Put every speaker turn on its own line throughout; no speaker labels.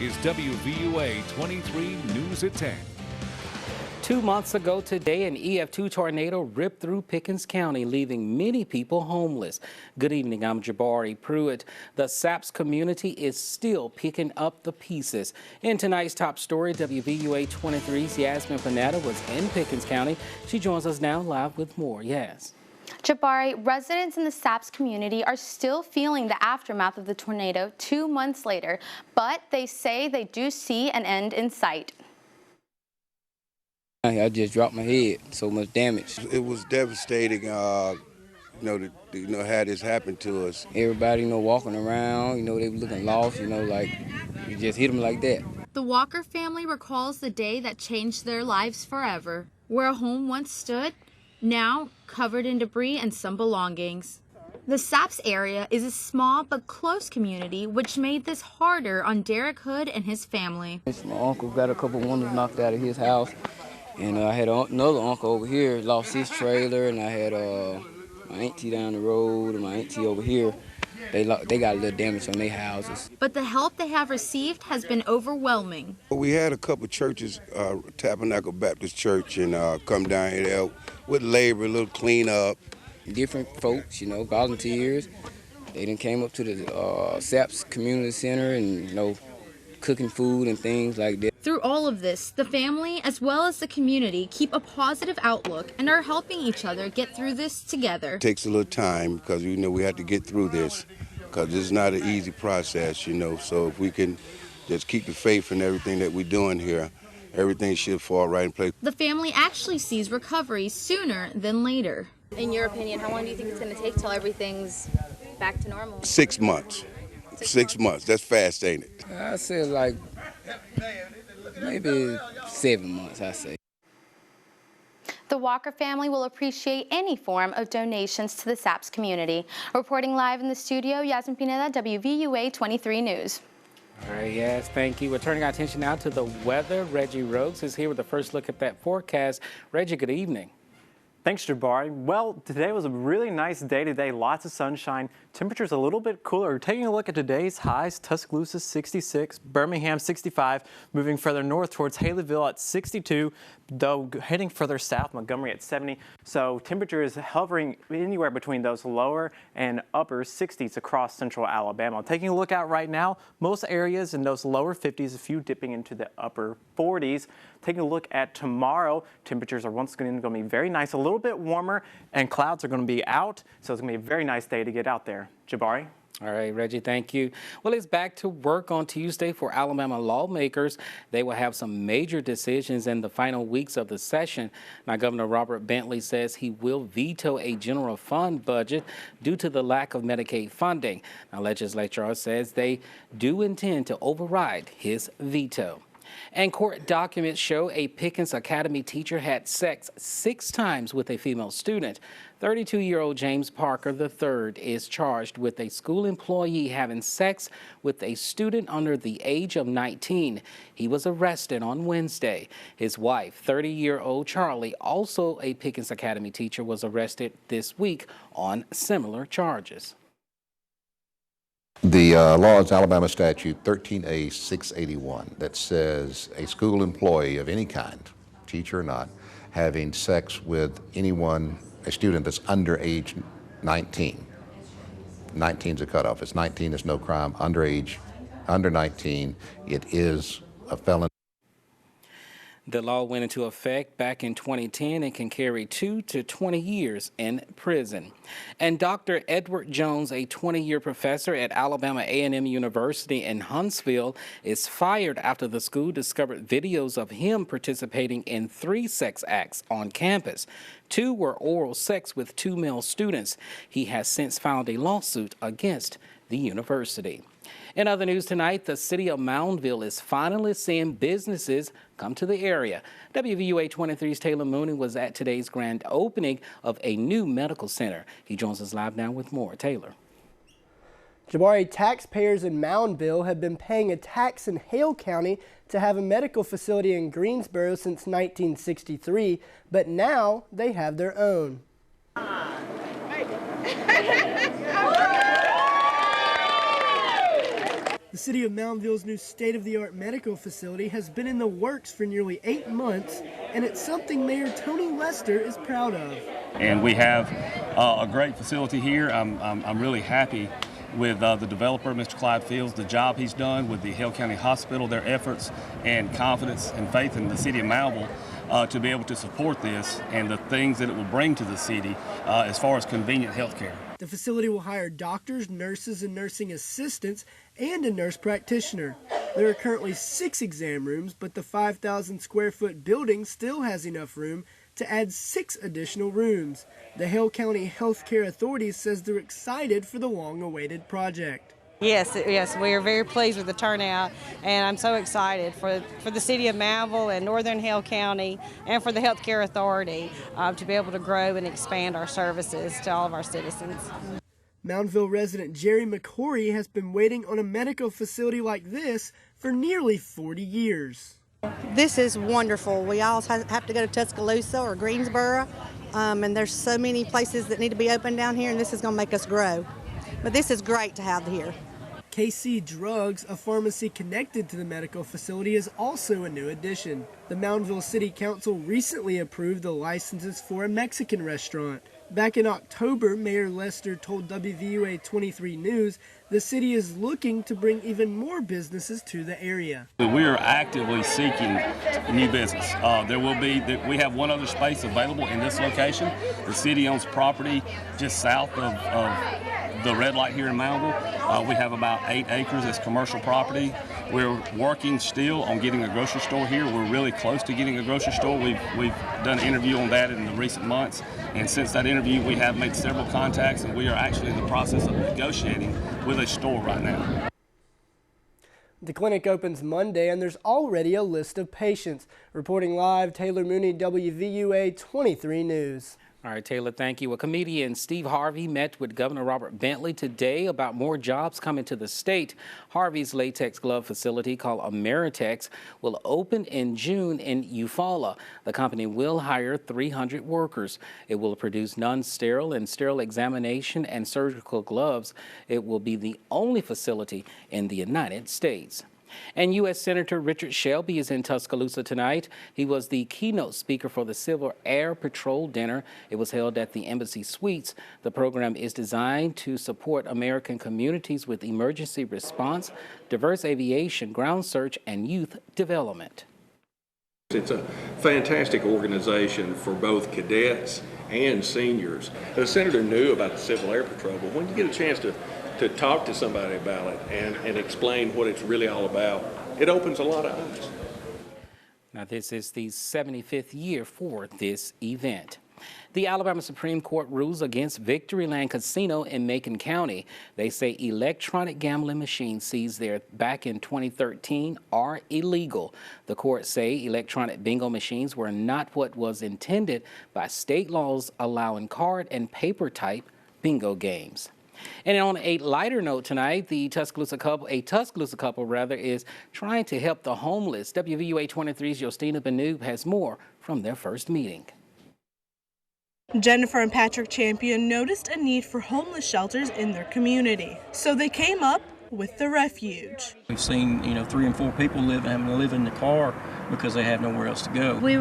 is WVUA 23 News at 10.
2 months ago today, an EF2 tornado ripped through Pickens County, leaving many people homeless. Good evening, I'm Jabari Pruitt. The SAPPS community is still picking up the pieces. In tonight's top story, WVUA 23's Yasmin Panetta was in Pickens County. She joins us now live with more. Yes.
Jabari, residents in the SAPPS community are still feeling the aftermath of the tornado 2 months later, but they say they do see an end in sight.
I just dropped my head, so much damage.
It was devastating, had this happen to us.
Everybody, walking around, they were looking lost, like you just hit them like that.
The Walker family recalls the day that changed their lives forever, where a home once stood, now covered in debris and some belongings. The SAPPS area is a small but close community, which made this harder on Derek Hood and his family.
My uncle got a couple windows knocked out of his house. And I had another uncle over here, lost his trailer, and I had my auntie down the road and my auntie over here. They got a little damage on their houses.
But the help they have received has been overwhelming.
We had a couple churches, Tabernacle Baptist Church, and come down here to help with labor, a little cleanup.
Different folks, volunteers. They done came up to the SAPPS Community Center and, cooking food and things like that.
Through all of this, the family as well as the community keep a positive outlook and are helping each other get through this together.
It takes a little time because we have to get through this because it's not an easy process, so if we can just keep the faith in everything that we're doing here, everything should fall right in place.
The family actually sees recovery sooner than later.
In your opinion, how long do you think it's going to take till everything's back to normal?
6 months. 6 months. That's fast, ain't it?
I say like maybe 7 months, I say.
The Walker family will appreciate any form of donations to the SAPPS community. Reporting live in the studio, Yasmin Pineda, WVUA 23 News.
All right, yes, thank you. We're turning our attention now to the weather. Reggie Rokes is here with the first look at that forecast. Reggie, good evening.
Thanks, Jabari. Well, today was a really nice day today. Lots of sunshine. Temperatures a little bit cooler. Taking a look at today's highs, Tuscaloosa 66, Birmingham 65, moving further north towards Haleyville at 62, though heading further south, Montgomery at 70. So temperature is hovering anywhere between those lower and upper 60s across central Alabama. Taking a look out right now, most areas in those lower 50s, a few dipping into the upper 40s. Taking a look at tomorrow, temperatures are once again going to be very nice, a little bit warmer, and clouds are going to be out, so it's going to be a very nice day to get out there. Jabari?
All right, Reggie, thank you. Well, it's back to work on Tuesday for Alabama lawmakers. They will have some major decisions in the final weeks of the session. Now, Governor Robert Bentley says he will veto a general fund budget due to the lack of Medicaid funding. Now, legislature says they do intend to override his veto. And court documents show a Pickens Academy teacher had sex 6 times with a female student. 32-year-old James Parker III is charged with a school employee having sex with a student under the age of 19. He was arrested on Wednesday. His wife, 30-year-old Charlie, also a Pickens Academy teacher, was arrested this week on similar charges.
The law is Alabama Statute 13A 681 that says a school employee of any kind, teacher or not, having sex with anyone, a student that's under age 19. 19 is a cutoff. It's 19, it's no crime. Underage, under 19, it is a felony.
The law went into effect back in 2010 and can carry 2 to 20 years in prison. And Dr. Edward Jones, a 20-year professor at Alabama A&M University in Huntsville, is fired after the school discovered videos of him participating in 3 sex acts on campus. 2 were oral sex with 2 male students. He has since filed a lawsuit against the university. In other news tonight, the city of Moundville is finally seeing businesses come to the area. WVUA 23's Taylor Mooney was at today's grand opening of a new medical center. He joins us live now with more. Taylor.
Jabari, taxpayers in Moundville have been paying a tax in HALE County to have a medical facility in Greensboro since 1963, but now they have their own. The city of Moundville's new state-of-the-art medical facility has been in the works for nearly 8 months, and it's something Mayor Tony Lester is proud of.
And we have a great facility here. I'm really happy with the developer, Mr. Clyde Fields, the job he's done with the HALE County Hospital, their efforts and confidence and faith in the city of Moundville to be able to support this and the things that it will bring to the city as far as convenient health care.
The facility will hire doctors, nurses, and nursing assistants, and a nurse practitioner. There are currently 6 exam rooms, but the 5,000 square foot building still has enough room to add 6 additional rooms. The HALE County Healthcare Authority says they're excited for the long-awaited project.
Yes, we are very pleased with the turnout, and I'm so excited for the city of Moundville and Northern HALE County and for the Healthcare Authority to be able to grow and expand our services to all of our citizens.
Moundville resident Jerry McCory has been waiting on a medical facility like this for nearly 40 years.
This is wonderful. We all have to go to Tuscaloosa or Greensboro, and there's so many places that need to be open down here, and this is going to make us grow. But this is great to have here.
KC Drugs, a pharmacy connected to the medical facility, is also a new addition. The Moundville City Council recently approved the licenses for a Mexican restaurant. Back in October, Mayor Lester told WVUA 23 News the city is looking to bring even more businesses to the area.
We are actively seeking new business. We have one other space available in this location. The city owns property just south of the red light here in Moundville. We have about 8 acres as commercial property. We're working still on getting a grocery store here. We're really close to getting a grocery store. We've done an interview on that in the recent months, and since that interview we have made several contacts, and we are actually in the process of negotiating with a store right now.
The clinic opens Monday, and there's already a list of patients. Reporting live, Taylor Mooney, WVUA 23 News.
All right, Taylor, thank you. Well, comedian Steve Harvey met with Governor Robert Bentley today about more jobs coming to the state. Harvey's latex glove facility, called Ameritex, will open in June in Eufaula. The company will hire 300 workers. It will produce non-sterile and sterile examination and surgical gloves. It will be the only facility in the United States. And U.S. Senator Richard Shelby is in Tuscaloosa tonight. He was the keynote speaker for the Civil Air Patrol dinner. It was held at the Embassy Suites. The program is designed to support American communities with emergency response, diverse aviation, ground search, and youth development.
It's a fantastic organization for both cadets and seniors. The senator knew about the Civil Air Patrol, but when you get a chance to talk to somebody about it and explain what it's really all about, it opens a lot of eyes.
Now, this is the 75th year for this event. The Alabama Supreme Court rules against Victoryland Casino in Macon County. They say electronic gambling machines seized there back in 2013 are illegal. The court say electronic bingo machines were not what was intended by state laws allowing card and paper type bingo games. And on a lighter note tonight, a Tuscaloosa couple is trying to help the homeless. WVUA 23's Justina Benoob has more from their first meeting.
Jennifer and Patrick Champion noticed a need for homeless shelters in their community, so they came up with the refuge.
We've seen, 3 and 4 people having to live in the car because they have nowhere else to go.
We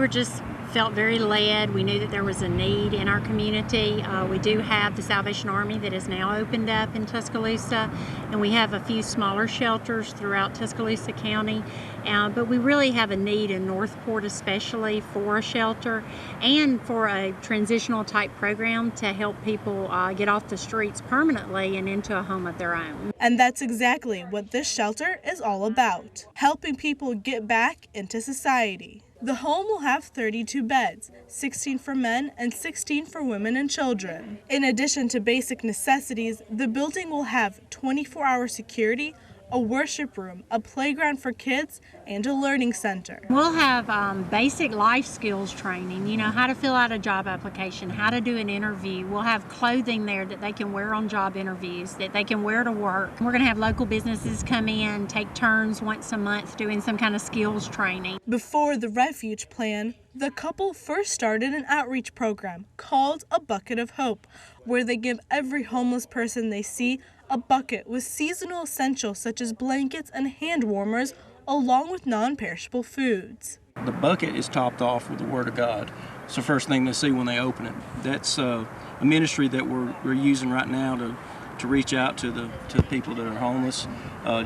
felt very led. We knew that there was a need in our community. We do have the Salvation Army that is now opened up in Tuscaloosa, and we have a few smaller shelters throughout Tuscaloosa County. But we really have a need in Northport especially for a shelter and for a transitional type program to help people get off the streets permanently and into a home of their own.
And that's exactly what this shelter is all about, helping people get back into society. The home will have 32 beds, 16 for men and 16 for women and children. In addition to basic necessities, the building will have 24-hour security, a worship room, a playground for kids, and a learning center.
We'll have basic life skills training, how to fill out a job application, how to do an interview. We'll have clothing there that they can wear on job interviews, that they can wear to work. We're going to have local businesses come in, take turns once a month doing some kind of skills training.
Before the refuge plan, the couple first started an outreach program called A Bucket of Hope, where they give every homeless person they see A bucket with seasonal essentials such as blankets and hand warmers, along with non-perishable foods.
The bucket is topped off with the Word of God. It's the first thing they see when they open it. That's a ministry that we're using right now to reach out to the people that are homeless.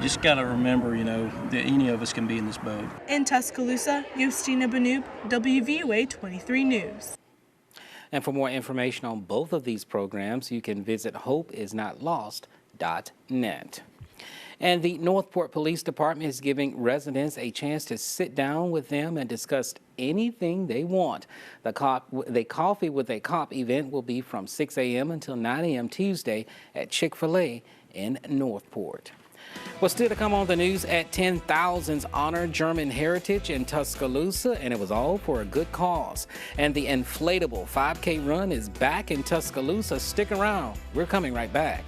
Just got to remember, that any of us can be in this boat.
In Tuscaloosa, Justina Benoob, WVUA 23 News.
And for more information on both of these programs, you can visit hopeisnotlost.net. And the Northport Police Department is giving residents a chance to sit down with them and discuss anything they want. The Coffee with a Cop event will be from 6 a.m. until 9 a.m. Tuesday at Chick-fil-A in Northport. Well, still to come on the news at 10,000's Honor German Heritage in Tuscaloosa, and it was all for a good cause. And the inflatable 5K run is back in Tuscaloosa. Stick around. We're coming right back.